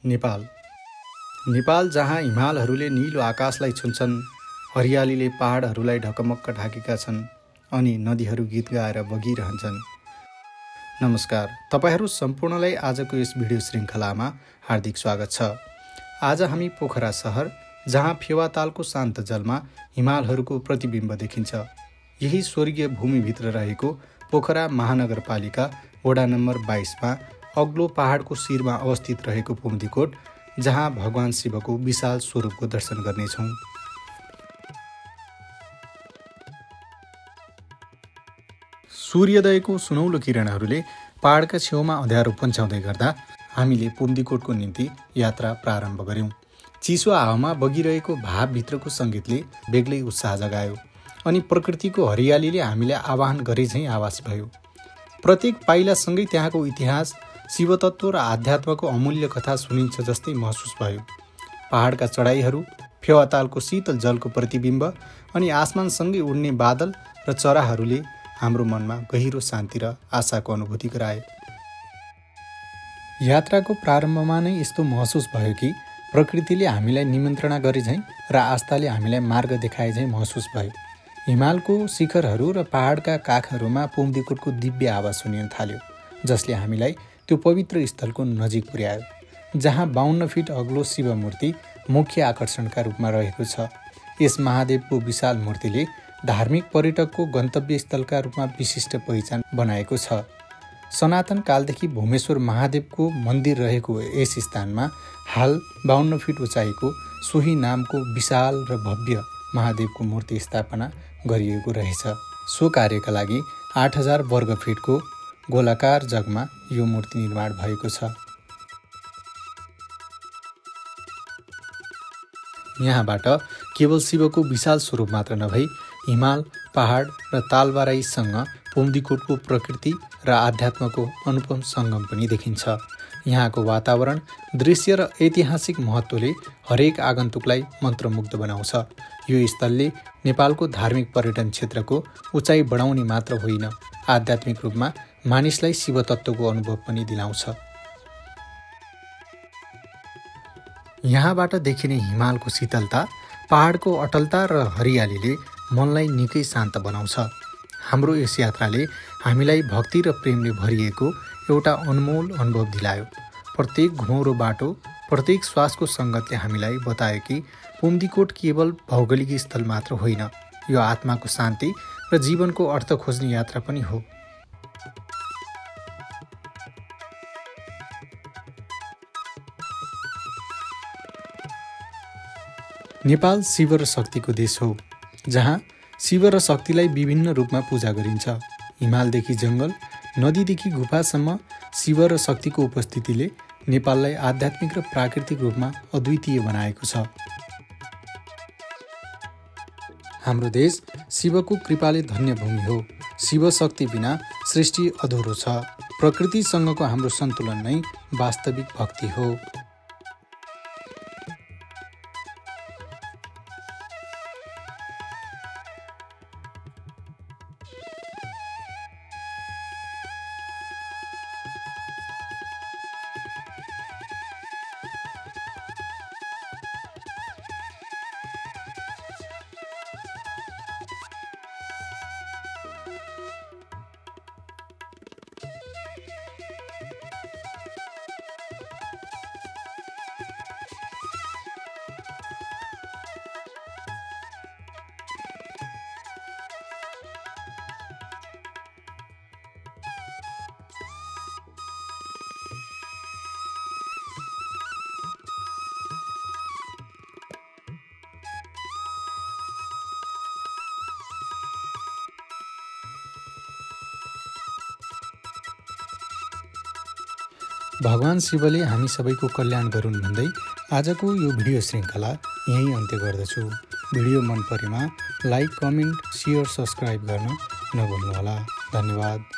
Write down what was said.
नेपाल नेपाल जहाँ हिमालहरूले नीलो आकाशलाई छुन्छन्, हरियालीले पहाडहरूलाई ढकमक्क ढाकेका छन् अनि नदीहरू गीत गाएर बगिरहन्छन्। नमस्कार, तपाईहरू सम्पूर्णलाई आजको यस भिडियो श्रृङ्खलामा हार्दिक स्वागत छ। आज हामी पोखरा सहर जहाँ फेवातालको शान्त जलमा हिमालहरूको प्रतिबिम्ब देखिन्छ, यही स्वर्गीय भूमिभित्र रहेको पोखरा महानगरपालिका वडा नम्बर 22मा अग्लो पहाडको शिरमा अवस्थित रहेको पुम्दीकोट, जहाँ भगवान शिवको विशाल स्वरूपको दर्शन गर्नेछौँ। सूर्योदयको सुनौलो किरणहरूले पहाडका छेउमा अँध्यारो पन्छाउँदै गर्दा हामीले पुम्दीकोटको निम्ति यात्रा प्रारम्भ गर्यौँ। चिसो हावामा बगिरहेको भावभित्रको सङ्गीतले बेग्लै उत्साह जगायो अनि प्रकृतिको हरियालीले हामीलाई आवाहन गरे झैँ आवाज भयो। प्रत्येक पाइलासँगै त्यहाँको इतिहास, शिवतत्व र आध्यात्मको अमूल्य कथा सुनिन्छ जस्तै महसुस भयो। पहाडका चढाइहरू, फेवातालको शीतल जलको प्रतिबिम्ब अनि आसमानसँगै उड्ने बादल र चराहरूले हाम्रो मनमा गहिरो शान्ति र आशाको अनुभूति गराए। यात्राको प्रारम्भमा नै यस्तो महसुस भयो कि प्रकृतिले हामीलाई निमन्त्रणा गरे झैँ र आस्थाले हामीलाई मार्ग देखाए झैँ महसुस भयो। हिमालको शिखरहरू र पहाडका काखहरूमा पुम्दीकोटको दिव्य आवाज सुनिन थाल्यो, जसले हामीलाई त्यो पवित्र स्थलको नजिक पुर्यायो जहाँ 52 फिट अग्लो शिव मूर्ति मुख्य आकर्षणका रूपमा रहेको छ। यस महादेवको विशाल मूर्तिले धार्मिक पर्यटकको गन्तव्य स्थलका रूपमा विशिष्ट पहिचान बनाएको छ। सनातन कालदेखि भूमेश्वर महादेवको मन्दिर रहेको यस स्थानमा हाल 52 फिट उचाइको सोही नामको विशाल र भव्य महादेवको मूर्ति स्थापना गरिएको रहेछ। सो कार्यका लागि 8000 वर्ग फिटको गोलाकार जगमा यो मूर्ति निर्माण भएको छ। यहाँबाट केवल शिवको विशाल स्वरूप मात्र नभई हिमाल, पहाड र तालबाराईसँग पुम्दीकोटको प्रकृति र आध्यात्मको अनुपम सङ्गम पनि देखिन्छ। यहाँको वातावरण, दृश्य र ऐतिहासिक महत्त्वले हरेक आगन्तुकलाई मन्त्रमुग्ध बनाउँछ। यो स्थलले नेपालको धार्मिक पर्यटन क्षेत्रको उचाइ बढाउने मात्र होइन, आध्यात्मिक रूपमा मानिसलाई शिवतत्त्वको अनुभव पनि दिलाउँछ। यहाँबाट देखिने हिमालको शीतलता, पहाडको अटलता र हरियालीले मनलाई निकै शान्त बनाउँछ। हाम्रो यस यात्राले हामीलाई भक्ति र प्रेमले भरिएको एउटा अनमोल अनुभव दिलायो। प्रत्येक घुमाउरो बाटो, प्रत्येक श्वासको सङ्गतले हामीलाई बतायो कि पुम्दीकोट केवल भौगोलिक स्थल मात्र होइन, यो आत्माको शान्ति र जीवनको अर्थ खोज्ने यात्रा पनि हो। नेपाल शिव र शक्तिको देश हो, जहाँ शिव र शक्तिलाई विभिन्न रूपमा पूजा गरिन्छ। हिमालदेखि जङ्गल, नदीदेखि गुफासम्म शिव र शक्तिको उपस्थितिले नेपाललाई आध्यात्मिक र प्राकृतिक रूपमा अद्वितीय बनाएको छ। हाम्रो देश शिवको कृपाले धन्य भूमि हो। शिव शक्ति बिना सृष्टि अधुरो छ। प्रकृतिसँगको हाम्रो सन्तुलन नै वास्तविक भक्ति हो। भगवान शिवले हामी सबैको कल्याण गरून् भन्दै आजको यो भिडियो श्रृङ्खला यहीँ अन्त्य गर्दछु। भिडियो मन परेमा लाइक, कमेन्ट, सेयर, सब्सक्राइब गर्न नभुल्नुहोला। धन्यवाद।